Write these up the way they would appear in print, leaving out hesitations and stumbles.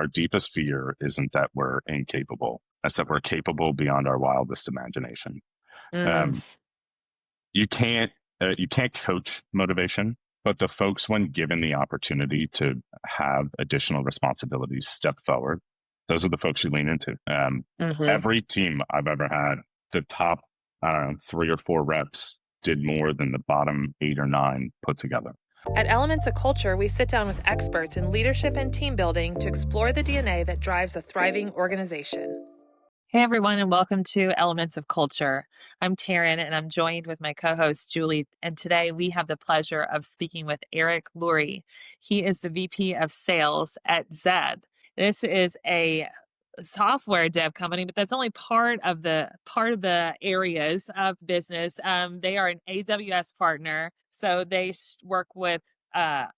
our deepest fear isn't that we're incapable. It's that we're capable beyond our wildest imagination. Mm, Um, you can't coach motivation, but the folks, when given the opportunity to have additional responsibilities, step forward. Those are the folks you lean into. hmm. Every team I've ever had, the top, I don't know, 3 or 4 reps did more than the bottom 8 or 9 put together. At Elements of Culture, we sit down with experts in leadership and team building to explore the DNA that drives a thriving organization. Hey, everyone, and welcome to Elements of Culture. I'm Taryn, and I'm joined with my co host, Julie. And today we have the pleasure of speaking with Eric Lurie. He is the VP of Sales at Zeb. This is a software dev company, but that's only part of the areas of business. They are an AWS partner, so they work with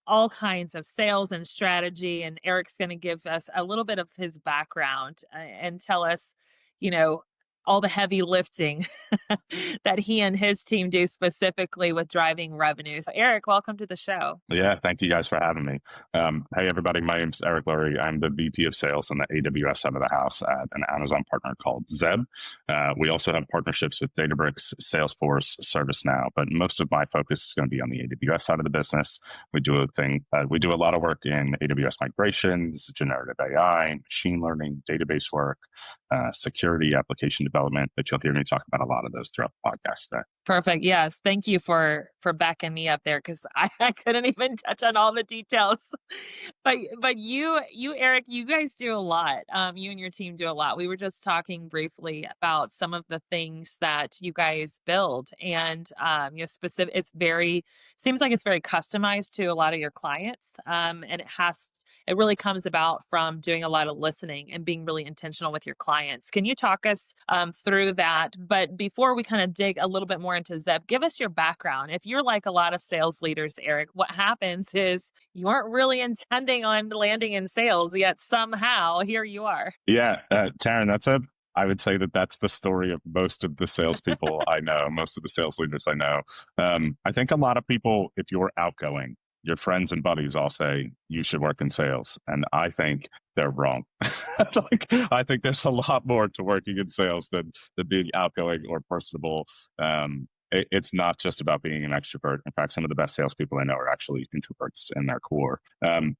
all kinds of sales and strategy. And Eric's going to give us a little bit of his background and tell us, you know, all the heavy lifting that he and his team do specifically with driving revenue. So, Eric, welcome to the show. Yeah, thank you guys for having me. Hey, everybody, my name's Eric Lurie. I'm the VP of Sales on the AWS side of the house at an Amazon partner called Zeb. We also have partnerships with Databricks, Salesforce, ServiceNow, but most of my focus is going to be on the AWS side of the business. We do a lot of work in AWS migrations, generative AI, machine learning, database work, security, application development, but you'll hear me talk about a lot of those throughout the podcast today. Perfect. Yes. Thank you for backing me up there because I couldn't even touch on all the details. But you Eric, you guys do a lot. You and your team do a lot. We were just talking briefly about some of the things that you guys build, and specific. Seems like it's very customized to a lot of your clients. And it really comes about from doing a lot of listening and being really intentional with your clients. Can you talk us through that? But before we kind of dig a little bit more into Zeb, give us your background. If you're like a lot of sales leaders, Eric, what happens is you aren't really intending on landing in sales, yet somehow here you are. Yeah, Taryn, I would say that that's the story of most of the salespeople I know, most of the sales leaders I know. I think a lot of people, if you're outgoing, your friends and buddies all say you should work in sales. And I think they're wrong. I think there's a lot more to working in sales than being outgoing or personable. It's not just about being an extrovert. In fact, some of the best salespeople I know are actually introverts in their core.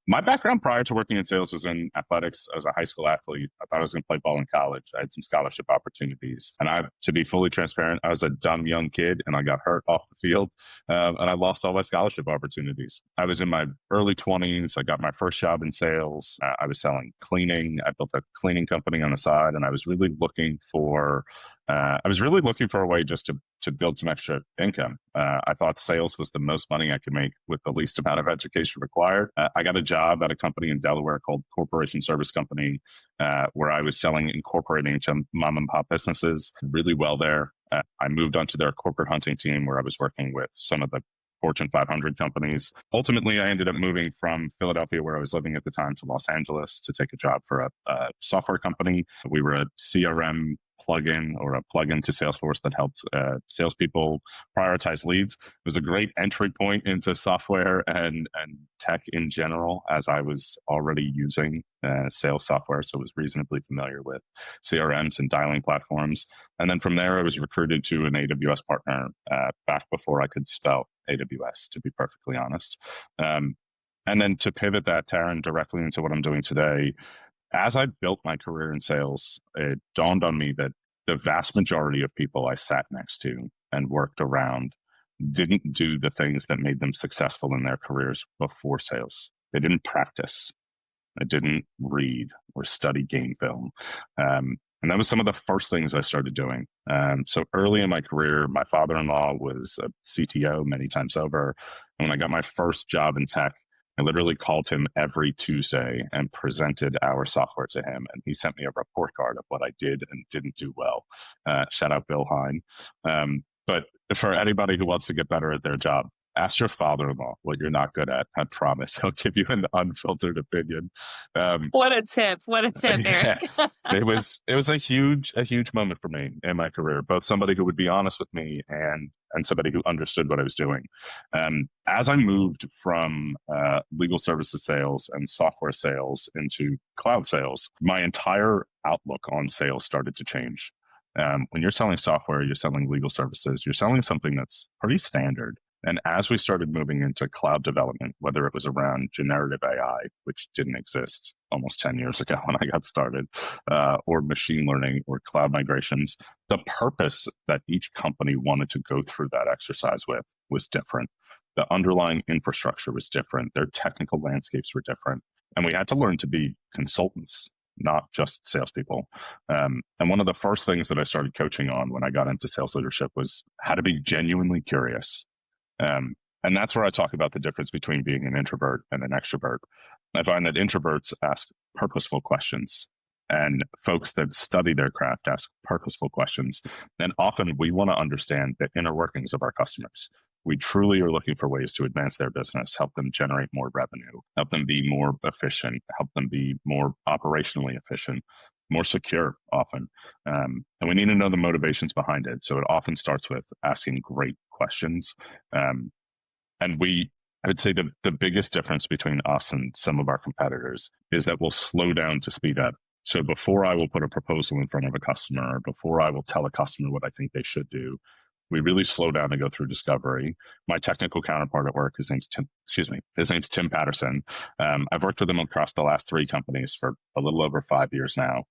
My background prior to working in sales was in athletics. I was a high school athlete. I thought I was going to play ball in college. I had some scholarship opportunities. And to be fully transparent, I was a dumb young kid and I got hurt off the field and I lost all my scholarship opportunities. I was in my early 20s. I got my first job in sales. I was selling cleaning. I built a cleaning company on the side, and I was really looking for a way just to build some extra income. I thought sales was the most money I could make with the least amount of education required. I got a job at a company in Delaware called Corporation Service Company, where I was incorporating some mom and pop businesses really well there. I moved onto their corporate hunting team where I was working with some of the Fortune 500 companies. Ultimately, I ended up moving from Philadelphia, where I was living at the time, to Los Angeles to take a job for a software company. We were a CRM plugin or a plugin to Salesforce that helped salespeople prioritize leads. It was a great entry point into software and tech in general, as I was already using sales software, so I was reasonably familiar with CRMs and dialing platforms. And then from there, I was recruited to an AWS partner back before I could spell AWS, to be perfectly honest. And then to pivot that, Taryn, directly into what I'm doing today, as I built my career in sales, it dawned on me that the vast majority of people I sat next to and worked around didn't do the things that made them successful in their careers before sales. They didn't practice. They didn't read or study game film. And that was some of the first things I started doing. So early in my career, my father-in-law was a CTO many times over. And when I got my first job in tech, I literally called him every Tuesday and presented our software to him. And he sent me a report card of what I did and didn't do well. Shout out Bill Hine. But for anybody who wants to get better at their job, Ask your father-in-law what you're not good at. I promise he'll give you an unfiltered opinion. What a tip. What a tip, Yeah, Eric. it was a huge moment for me in my career. Both somebody who would be honest with me and somebody who understood what I was doing. As I moved from legal services sales and software sales into cloud sales, my entire outlook on sales started to change. When you're selling software, you're selling legal services, you're selling something that's pretty standard. And as we started moving into cloud development, whether it was around generative AI, which didn't exist almost 10 years ago when I got started, or machine learning or cloud migrations, the purpose that each company wanted to go through that exercise with was different. The underlying infrastructure was different. Their technical landscapes were different. And we had to learn to be consultants, not just salespeople. And one of the first things that I started coaching on when I got into sales leadership was how to be genuinely curious. And that's where I talk about the difference between being an introvert and an extrovert. I find that introverts ask purposeful questions, and folks that study their craft ask purposeful questions. And often we want to understand the inner workings of our customers. We truly are looking for ways to advance their business, help them generate more revenue, help them be more efficient, help them be more operationally efficient, more secure often. And we need to know the motivations behind it. So it often starts with asking great questions. And I would say the biggest difference between us and some of our competitors is that we'll slow down to speed up. So before I will put a proposal in front of a customer, or before I will tell a customer what I think they should do, we really slow down and go through discovery. My technical counterpart at work, his name's Tim Patterson. I've worked with him across the last 3 companies for a little over 5 years now.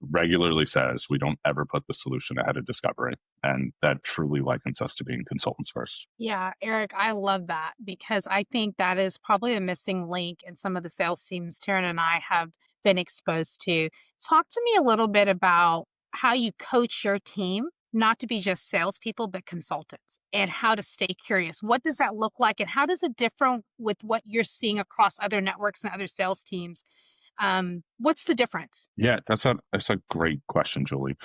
Regularly says we don't ever put the solution ahead of discovery. And that truly likens us to being consultants first. Yeah, Eric, I love that because I think that is probably a missing link in some of the sales teams Taryn and I have been exposed to. Talk to me a little bit about how you coach your team, not to be just salespeople, but consultants, and how to stay curious. What does that look like? And how does it differ with what you're seeing across other networks and other sales teams? What's the difference? Yeah, that's a great question, Julie.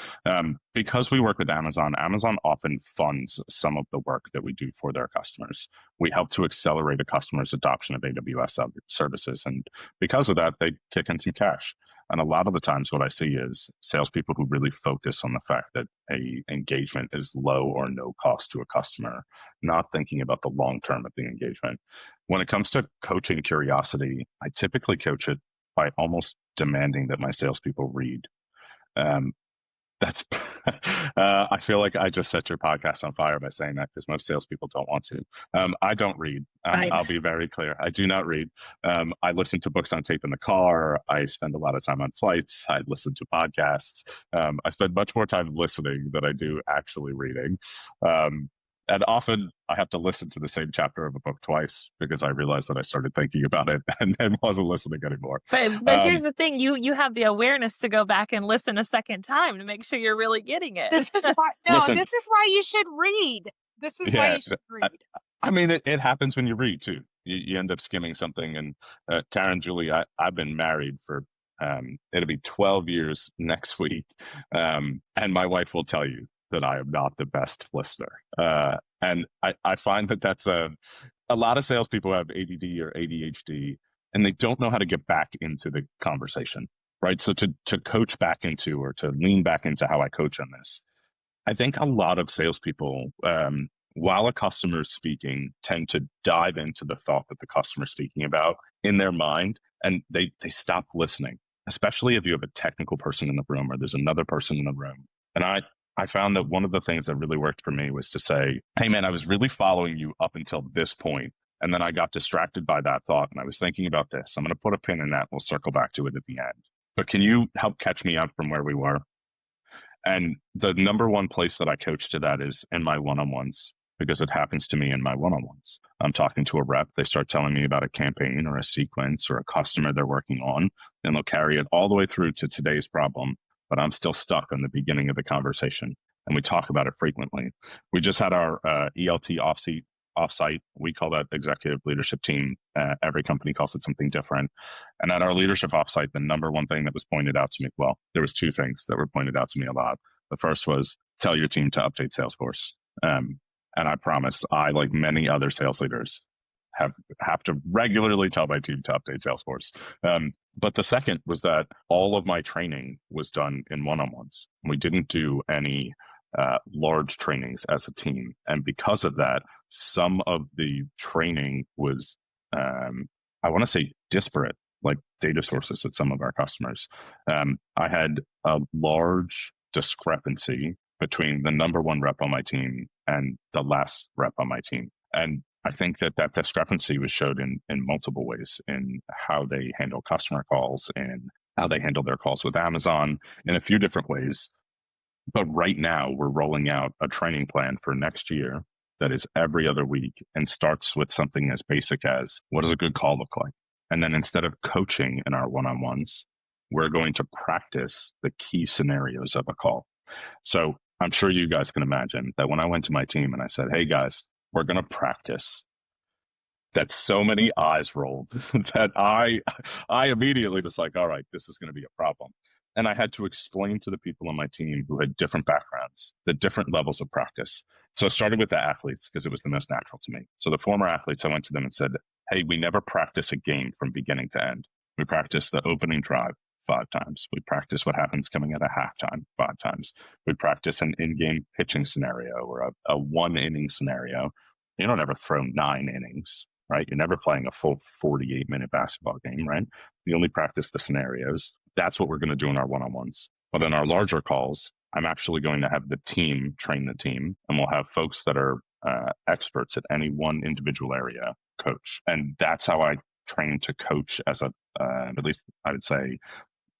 Because we work with Amazon, Amazon often funds some of the work that we do for their customers. We help to accelerate a customer's adoption of AWS services, and because of that, they kick in some cash. And a lot of the times, what I see is salespeople who really focus on the fact that a engagement is low or no cost to a customer, not thinking about the long term of the engagement. When it comes to coaching curiosity, I typically coach it by almost demanding that my salespeople read. That's I feel like I just set your podcast on fire by saying that, because most salespeople don't want to. I don't read. Right. I'll be very clear. I do not read. I listen to books on tape in the car. I spend a lot of time on flights. I listen to podcasts. I spend much more time listening than I do actually reading. And often I have to listen to the same chapter of a book twice because I realized that I started thinking about it and wasn't listening anymore. But here's the thing, you have the awareness to go back and listen a second time to make sure you're really getting it. This is why this is why you should read. This is why you should read. I mean, it happens when you read too. You end up skimming something. And Taryn, Julie, I've been married for it'll be 12 years next week, and my wife will tell you that I am not the best listener. And I find that that's a lot of salespeople have ADD or ADHD, and they don't know how to get back into the conversation, right? So to coach back into, or to lean back into how I coach on this, I think a lot of salespeople, while a customer is speaking, tend to dive into the thought that the customer is speaking about in their mind, and they stop listening, especially if you have a technical person in the room or there's another person in the room. And I found that one of the things that really worked for me was to say, hey, man, I was really following you up until this point, and then I got distracted by that thought, and I was thinking about this. I'm going to put a pin in that. We'll circle back to it at the end. But can you help catch me up from where we were? And the number one place that I coach to that is in my one-on-ones, because it happens to me in my one-on-ones. I'm talking to a rep. They start telling me about a campaign or a sequence or a customer they're working on, and they'll carry it all the way through to today's problem. But I'm still stuck in the beginning of the conversation, and we talk about it frequently. We just had our ELT offsite. We call that executive leadership team. Every company calls it something different. And at our leadership offsite, the number one thing that was pointed out to me, well, there was 2 things that were pointed out to me a lot. The first was tell your team to update Salesforce. And And I promise, I, like many other sales leaders, have to regularly tell my team to update Salesforce. But the second was that all of my training was done in one-on-ones. We didn't do any large trainings as a team. And because of that, some of the training was, I want to say, disparate, like data sources at some of our customers. I had a large discrepancy between the number one rep on my team and the last rep on my team. And I think that discrepancy was showed in multiple ways, in how they handle customer calls and how they handle their calls with Amazon, in a few different ways. But right now, we're rolling out a training plan for next year that is every other week and starts with something as basic as, what does a good call look like? And then instead of coaching in our one-on-ones, we're going to practice the key scenarios of a call. So I'm sure you guys can imagine that when I went to my team and I said, hey guys, we're going to practice, that so many eyes rolled that I immediately was like, all right, this is going to be a problem. And I had to explain to the people on my team who had different backgrounds, the different levels of practice. So I started with the athletes because it was the most natural to me. So the former athletes, I went to them and said, hey, we never practice a game from beginning to end. We practice the opening drive 5 times. We practice what happens coming at a halftime 5 times. We practice an in-game pitching scenario or a 1-inning scenario. You don't ever throw 9 innings, right? You're never playing a full 48-minute basketball game, right? You only practice the scenarios. That's what we're going to do in our one-on-ones. But in our larger calls, I'm actually going to have the team train the team, and we'll have folks that are experts at any one individual area coach. And that's how I train to coach as a, at least I would say,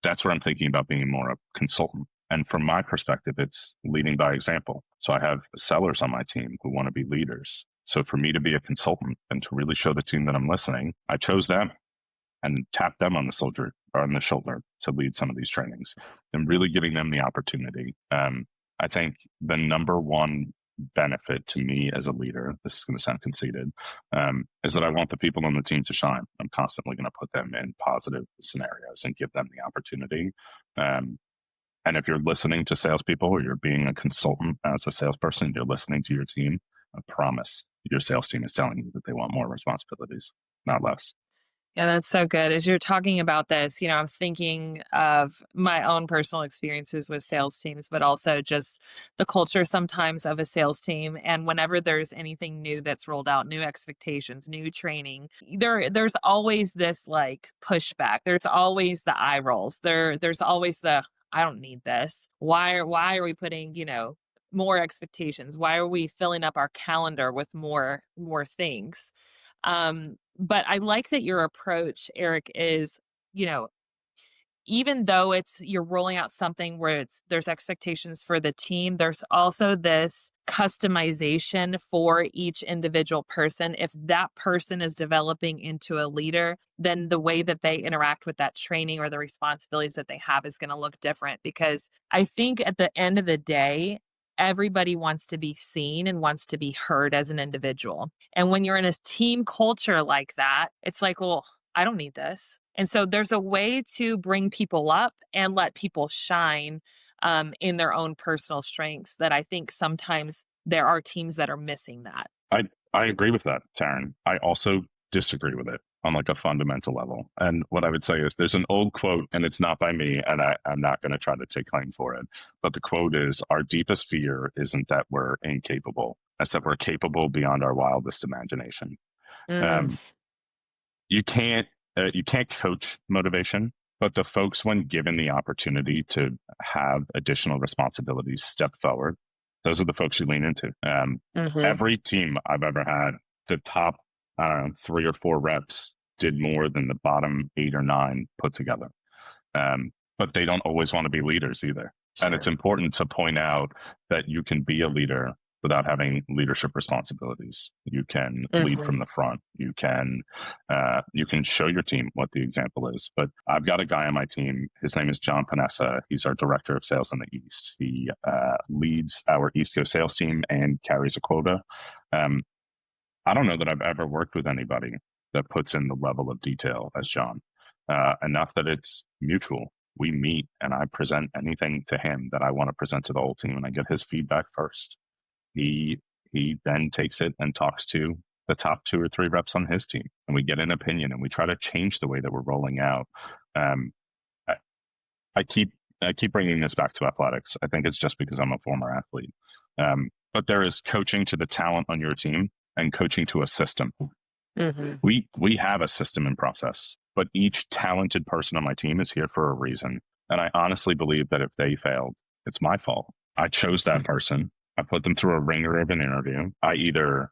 that's where I'm thinking about being more a consultant. And from my perspective, it's leading by example. So I have sellers on my team who want to be leaders. So for me to be a consultant and to really show the team that I'm listening, I chose them and tapped them on the shoulder to lead some of these trainings and really giving them the opportunity. I think the number one benefit to me as a leader, this is going to sound conceited, is that I want the people on the team to shine. I'm constantly going to put them in positive scenarios and give them the opportunity. And if you're listening to salespeople or you're being a consultant as a salesperson, you're listening to your team, I promise your sales team is telling you that they want more responsibilities, not less. Yeah, that's so good. As you're talking about this, I'm thinking of my own personal experiences with sales teams, but also just the culture sometimes of a sales team. And whenever there's anything new that's rolled out, new expectations, new training, there's always this like pushback. There's always the eye rolls. There's always the, I don't need this. Why are we putting, more expectations? Why are we filling up our calendar with more things? But I like that your approach, Eric, is, you know, even though you're rolling out something where there's expectations for the team, there's also this customization for each individual person. If that person is developing into a leader, then the way that they interact with that training or the responsibilities that they have is going to look different. Because I think at the end of the day, everybody wants to be seen and wants to be heard as an individual. And when you're in a team culture like that, it's like, well, I don't need this. And so there's a way to bring people up and let people shine in their own personal strengths that I think sometimes there are teams that are missing that. I agree with that, Taryn. I also disagree with it on like a fundamental level. And what I would say is there's an old quote, and it's not by me, and I'm not going to try to take claim for it. But the quote is, our deepest fear isn't that we're incapable, it's that we're capable beyond our wildest imagination. Mm. You can't coach motivation, but the folks, when given the opportunity to have additional responsibilities, step forward. Those are the folks you lean into. Every team I've ever had, the top, I don't know, 3 or 4 reps did more than the bottom 8 or 9 put together. But they don't always want to be leaders either. Sure. And it's important to point out that you can be a leader without having leadership responsibilities. You can lead from the front. You can show your team what the example is. But I've got a guy on my team. His name is John Panessa. He's our director of sales in the East. He leads our East Coast sales team and carries a quota. I don't know that I've ever worked with anybody that puts in the level of detail as John. Enough that it's mutual. We meet and I present anything to him that I want to present to the whole team, and I get his feedback first. He he then takes it and talks to the top 2 or 3 reps on his team, and we get an opinion, and we try to change the way that we're rolling out. I, I keep bringing this back to athletics. I think it's just because I'm a former athlete. But there is coaching to the talent on your team and coaching to a system. Mm-hmm. We have a system and process, but each talented person on my team is here for a reason. And I honestly believe that if they failed, it's my fault. I chose that person. I put them through a ringer of an interview. I either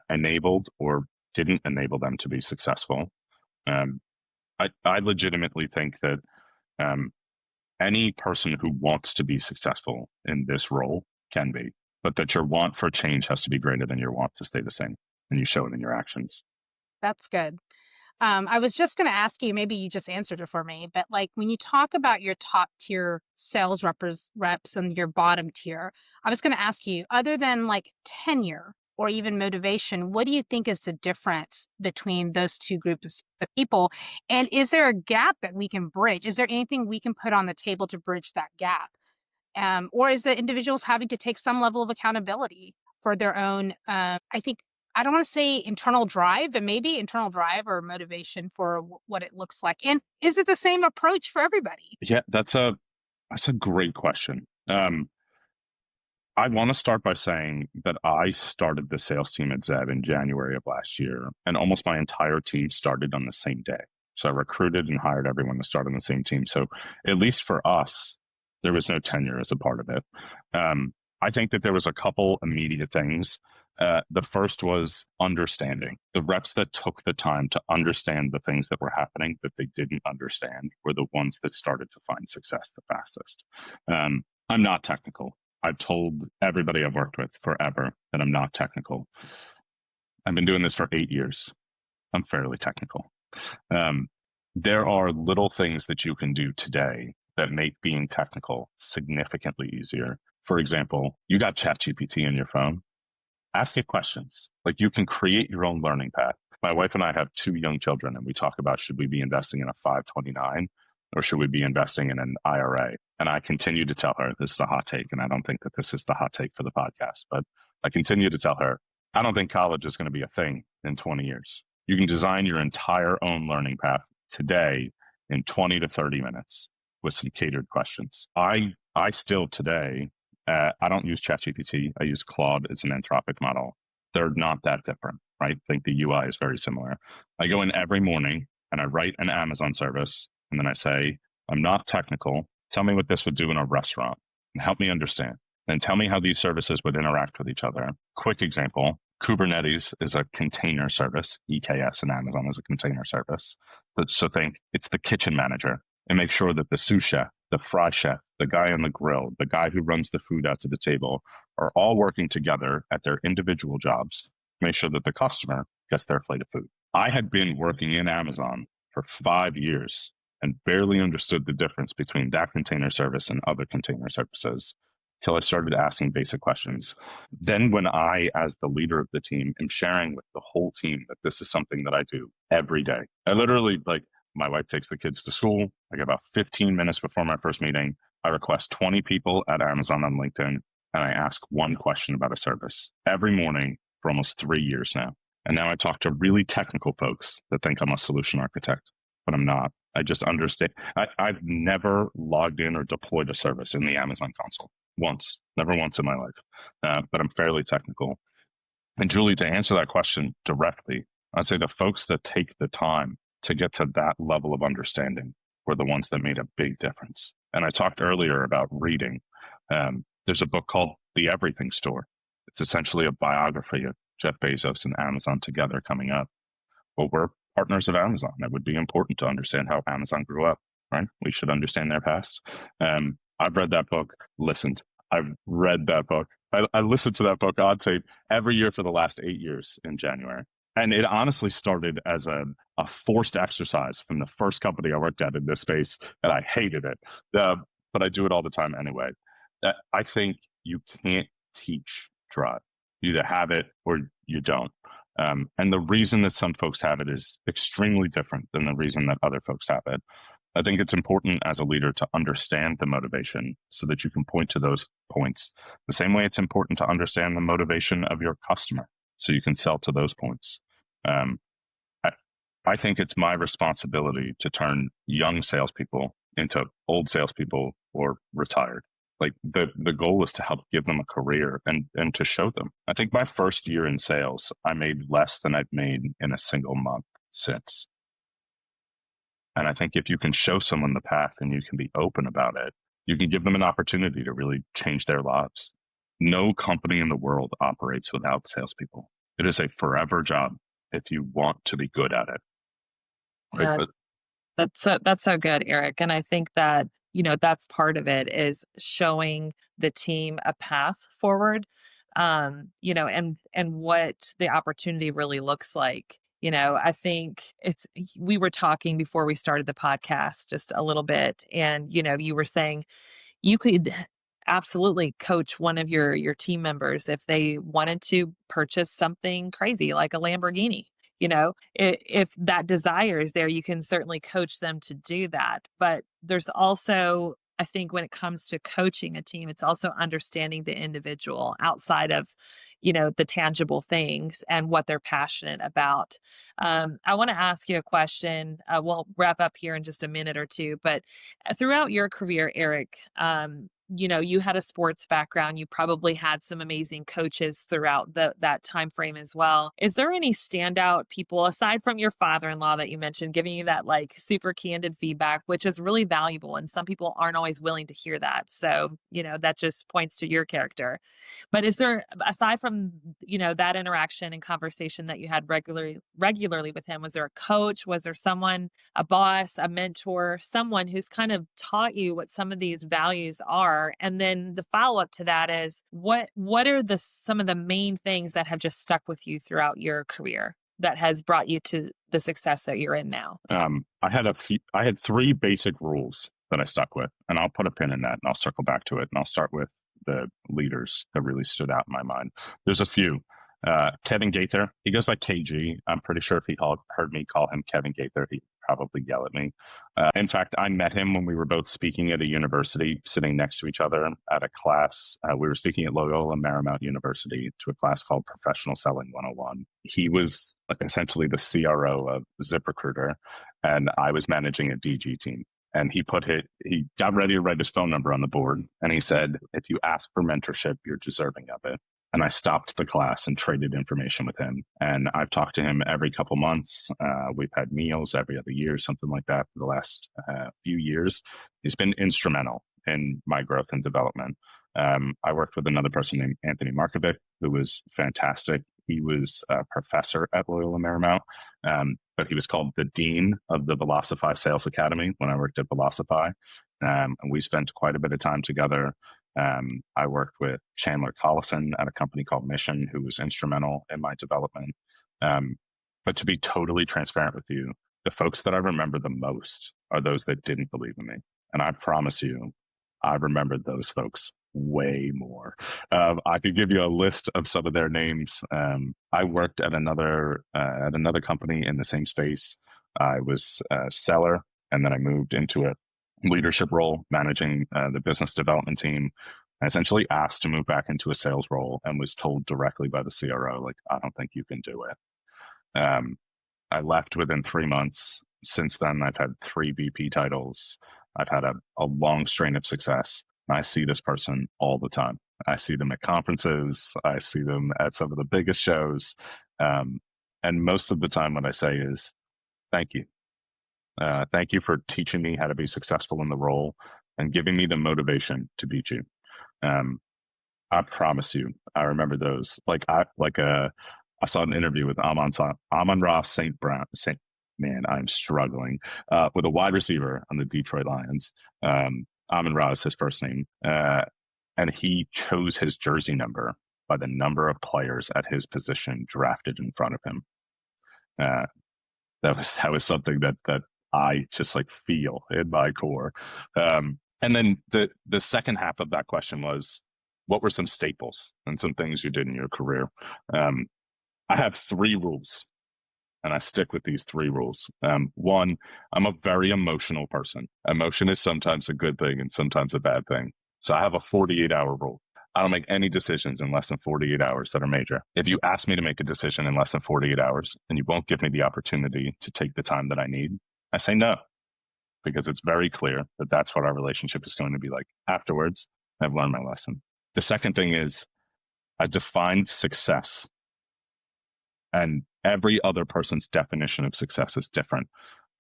enabled or didn't enable them to be successful. I legitimately think that any person who wants to be successful in this role can be, but that your want for change has to be greater than your want to stay the same, and you show it in your actions. That's good. I was just going to ask you, maybe you just answered it for me, but like when you talk about your top tier sales reps and your bottom tier, I was going to ask you, other than like tenure or even motivation, what do you think is the difference between those two groups of people? And is there a gap that we can bridge? Is there anything we can put on the table to bridge that gap? Or is it individuals having to take some level of accountability for their own, I don't want to say internal drive, but maybe internal drive or motivation for what it looks like. And is it the same approach for everybody? Yeah, that's a great question. I want to start by saying that I started the sales team at Zeb in January of last year, and almost my entire team started on the same day. So I recruited and hired everyone to start on the same team. So at least for us, there was no tenure as a part of it. I think that there was a couple immediate things. The first was understanding. The reps that took the time to understand the things that were happening that they didn't understand were the ones that started to find success the fastest. I'm not technical. I've told everybody I've worked with forever that I'm not technical. I've been doing this for 8 years. I'm fairly technical. There are little things that you can do today that make being technical significantly easier. For example, you got ChatGPT on your phone. Ask it questions. Like, you can create your own learning path. My wife and I have 2 young children, and we talk about, should we be investing in a 529 or should we be investing in an IRA? And I continue to tell her, this is a hot take, and I don't think that this is the hot take for the podcast, but I continue to tell her, I don't think college is going to be a thing in 20 years. You can design your entire own learning path today in 20 to 30 minutes with some catered questions. I still today, I don't use ChatGPT. I use Claude. It's an Anthropic model. They're not that different, right? I think the UI is very similar. I go in every morning and I write an Amazon service, and then I say, I'm not technical. Tell me what this would do in a restaurant and help me understand. Then tell me how these services would interact with each other. Quick example, Kubernetes is a container service. EKS in Amazon is a container service. So think it's the kitchen manager, and make sure that the sous chef, the fry chef, the guy on the grill, the guy who runs the food out to the table are all working together at their individual jobs to make sure that the customer gets their plate of food. I had been working in Amazon for 5 years and barely understood the difference between that container service and other container services till I started asking basic questions. Then when I, as the leader of the team, am sharing with the whole team that this is something that I do every day. I literally, like, my wife takes the kids to school. Like, about 15 minutes before my first meeting, I request 20 people at Amazon on LinkedIn, and I ask one question about a service every morning for almost 3 years now. And now I talk to really technical folks that think I'm a solution architect, but I'm not. I just understand. I've never logged in or deployed a service in the Amazon console once, never once in my life, but I'm fairly technical. And Julie, to answer that question directly, I'd say the folks that take the time to get to that level of understanding were the ones that made a big difference. And I talked earlier about reading. There's a book called The Everything Store. It's essentially a biography of Jeff Bezos and Amazon together coming up. Well, we're partners of Amazon. It would be important to understand how Amazon grew up, right? We should understand their past. I've read that book, listened. I've read that book. I listened to that book on tape every year for the last 8 years in January. And it honestly started as a forced exercise from the first company I worked at in this space, and I hated it. But I do it all the time anyway. I think you can't teach drive. You either have it or you don't. And the reason that some folks have it is extremely different than the reason that other folks have it. I think it's important as a leader to understand the motivation so that you can point to those points. The same way it's important to understand the motivation of your customer so you can sell to those points. Um, I, I think it's my responsibility to turn young salespeople into old salespeople or retired. Like the goal is to help give them a career and to show them. I think my first year in sales, I made less than I've made in a single month since. And I think if you can show someone the path and you can be open about it, you can give them an opportunity to really change their lives. No company in the world operates without salespeople. It is a forever job if you want to be good at it. Right. Yeah, But that's so good, Eric. And I think that, that's part of it is showing the team a path forward, and what the opportunity really looks like. I think we were talking before we started the podcast just a little bit, and, you were saying you could absolutely coach one of your team members if they wanted to purchase something crazy like a Lamborghini. If that desire is there, you can certainly coach them to do that. But there's also, I think, when it comes to coaching a team, it's also understanding the individual outside of, the tangible things and what they're passionate about. I want to ask you a question. We'll wrap up here in just a minute or two, but throughout your career, Eric, you had a sports background. You probably had some amazing coaches throughout that time frame as well. Is there any standout people aside from your father-in-law that you mentioned giving you that like super candid feedback, which is really valuable, and some people aren't always willing to hear that. So, that just points to your character. But is there, aside from, that interaction and conversation that you had regularly with him, was there a coach? Was there someone, a boss, a mentor, someone who's kind of taught you what some of these values are? And then the follow-up to that is what are some of the main things that have just stuck with you throughout your career that has brought you to the success that you're in now? I had three basic rules that I stuck with, and I'll put a pin in that and I'll circle back to it and I'll start with the leaders that really stood out in my mind. There's a few. Kevin Gaither, he goes by KG. I'm pretty sure if he heard me call him Kevin Gaither, he'd probably yell at me. In fact, I met him when we were both speaking at a university, sitting next to each other at a class. We were speaking at Loyola Marymount University to a class called Professional Selling 101. He was essentially the CRO of ZipRecruiter, and I was managing a DG team. And he got ready to write his phone number on the board. And he said, if you ask for mentorship, you're deserving of it. And I stopped the class and traded information with him. And I've talked to him every couple months. We've had meals every other year, something like that for the last few years. He's been instrumental in my growth and development. I worked with another person named Anthony Markovic, who was fantastic. He was a professor at Loyola Marymount, but he was called the dean of the Velocify Sales Academy when I worked at Velocify. And we spent quite a bit of time together. I worked with Chandler Collison at a company called Mission, who was instrumental in my development. But to be totally transparent with you, the folks that I remember the most are those that didn't believe in me. And I promise you, I remembered those folks way more. I could give you a list of some of their names. I worked at another company in the same space. I was a seller, and then I moved into a leadership role, managing the business development team. I essentially asked to move back into a sales role and was told directly by the CRO, like, I don't think you can do it. I left within 3 months. Since then, I've had 3 VP titles. I've had a long strain of success. I see this person all the time. I see them at conferences. I see them at some of the biggest shows. And most of the time what I say is, thank you. Thank you for teaching me how to be successful in the role and giving me the motivation to beat you. I promise you, I remember those. I saw an interview with Amon-Ra St. Brown. Man, I'm struggling with a wide receiver on the Detroit Lions. Amon-Ra is his first name, and he chose his jersey number by the number of players at his position drafted in front of him. That was something that I just like feel in my core. And then the second half of that question was, what were some staples and some things you did in your career? I have 3 rules. and I stick with these 3 rules. One, I'm a very emotional person. Emotion is sometimes a good thing and sometimes a bad thing. So I have a 48-hour rule. I don't make any decisions in less than 48 hours that are major. If you ask me to make a decision in less than 48 hours and you won't give me the opportunity to take the time that I need, I say no, because it's very clear that that's what our relationship is going to be like afterwards. I've learned my lesson. The second thing is I defined success, and every other person's definition of success is different.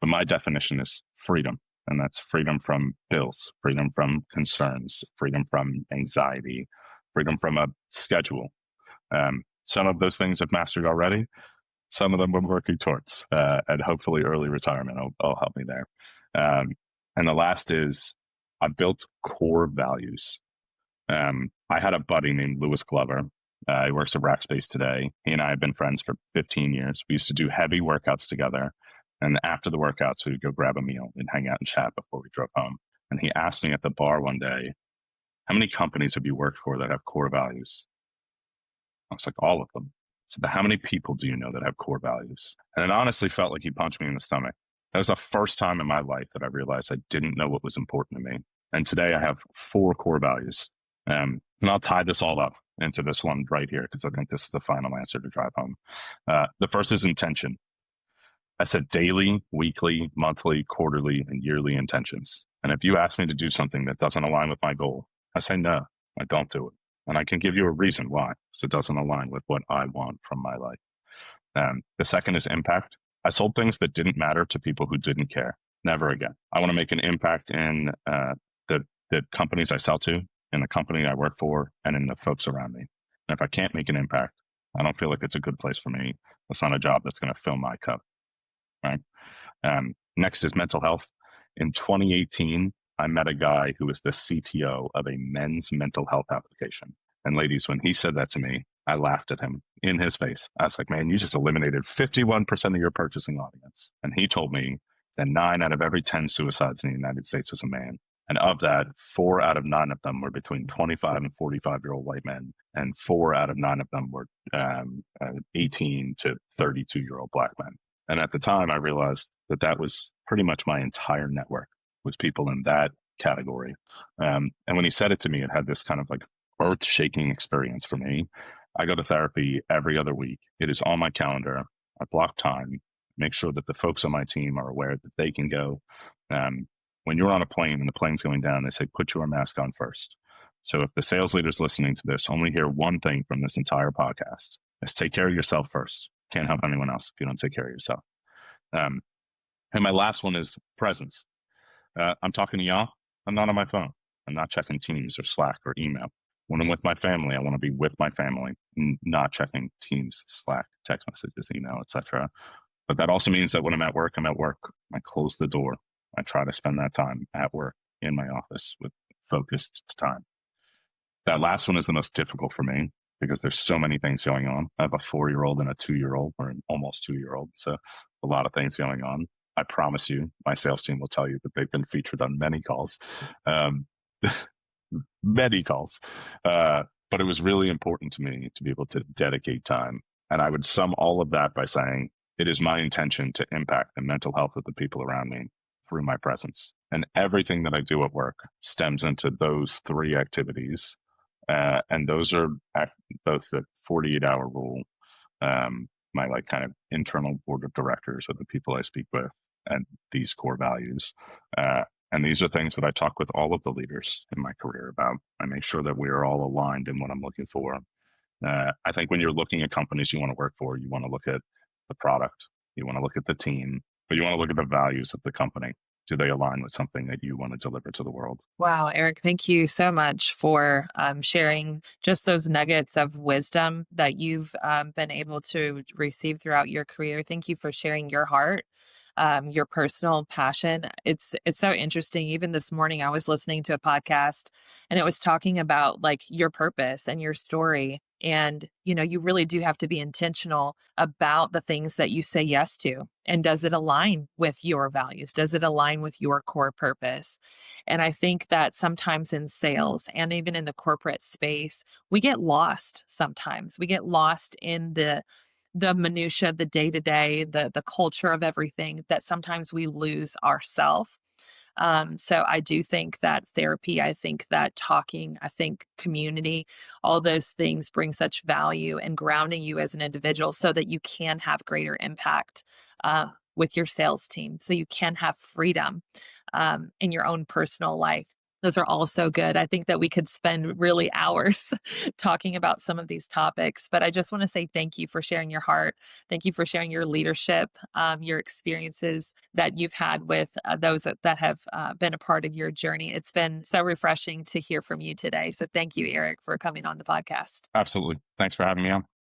But my definition is freedom. And that's freedom from bills, freedom from concerns, freedom from anxiety, freedom from a schedule. Some of those things I've mastered already. Some of them we're working towards, and hopefully early retirement will help me there. And the last is I built core values. I had a buddy named Lewis Glover. He works at Rackspace today. He and I have been friends for 15 years. We used to do heavy workouts together. And after the workouts, we would go grab a meal and hang out and chat before we drove home. And he asked me at the bar one day, how many companies have you worked for that have core values? I was like, all of them. So, but how many people do you know that have core values? And it honestly felt like he punched me in the stomach. That was the first time in my life that I realized I didn't know what was important to me. And today I have 4 core values. And I'll tie this all up into this one right here, because I think this is the final answer to drive home. The first is intention. I said daily, weekly, monthly, quarterly, and yearly intentions. And if you ask me to do something that doesn't align with my goal, I say no, I don't do it. And I can give you a reason why, because it doesn't align with what I want from my life. The second is impact. I sold things that didn't matter to people who didn't care. Never again. I want to make an impact in the companies I sell to, in the company I work for, and in the folks around me. And if I can't make an impact, I don't feel like it's a good place for me. It's not a job that's going to fill my cup. Right. Next is mental health. In 2018, I met a guy who was the CTO of a men's mental health application. And ladies, when he said that to me, I laughed at him in his face. I was like, man, you just eliminated 51% of your purchasing audience. And he told me that 9 out of every 10 suicides in the United States was a man. And of that, 4 out of 9 of them were between 25 and 45-year-old white men. And 4 out of 9 of them were 18 to 32-year-old black men. And at the time, I realized that that was pretty much my entire network, was people in that category. And when he said it to me, it had this kind of like earth-shaking experience for me. I go to therapy every other week. It is on my calendar. I block time, make sure that the folks on my team are aware that they can go. When you're on a plane and the plane's going down, they say, put your mask on first. So if the sales leaders listening to this only hear one thing from this entire podcast, is take care of yourself first. Can't help anyone else if you don't take care of yourself. And my last one is presence. I'm talking to y'all. I'm not on my phone. I'm not checking Teams or Slack or email. When I'm with my family, I want to be with my family, not checking Teams, Slack, text messages, email, etc. But that also means that when I'm at work, I'm at work. I close the door. I try to spend that time at work in my office with focused time. That last one is the most difficult for me because there's so many things going on. I have a 4-year-old and a 2-year-old, or an almost 2-year-old. So a lot of things going on. I promise you, my sales team will tell you that they've been featured on many calls, many calls. But it was really important to me to be able to dedicate time. And I would sum all of that by saying, it is my intention to impact the mental health of the people around me through my presence. And everything that I do at work stems into those 3 activities. And those are both the 48-hour rule, my like kind of internal board of directors, or the people I speak with, and these core values. And these are things that I talk with all of the leaders in my career about. I make sure that we are all aligned in what I'm looking for. I think when you're looking at companies you want to work for, you want to look at the product, you want to look at the team, but you want to look at the values of the company. Do they align with something that you want to deliver to the world? Wow, Eric, thank you so much for sharing just those nuggets of wisdom that you've been able to receive throughout your career. Thank you for sharing your heart, your personal passion. It's so interesting. Even this morning, I was listening to a podcast, and it was talking about like your purpose and your story. And, you really do have to be intentional about the things that you say yes to. And does it align with your values? Does it align with your core purpose? And I think that sometimes in sales and even in the corporate space, we get lost sometimes. We get lost in the minutia, the day to day, the culture of everything that sometimes we lose ourself. So I do think that therapy, I think that talking, I think community, all those things bring such value and grounding you as an individual so that you can have greater impact with your sales team. So you can have freedom in your own personal life. Those are all so good. I think that we could spend really hours talking about some of these topics, but I just want to say thank you for sharing your heart. Thank you for sharing your leadership, your experiences that you've had with those that have been a part of your journey. It's been so refreshing to hear from you today. So thank you, Eric, for coming on the podcast. Absolutely. Thanks for having me on.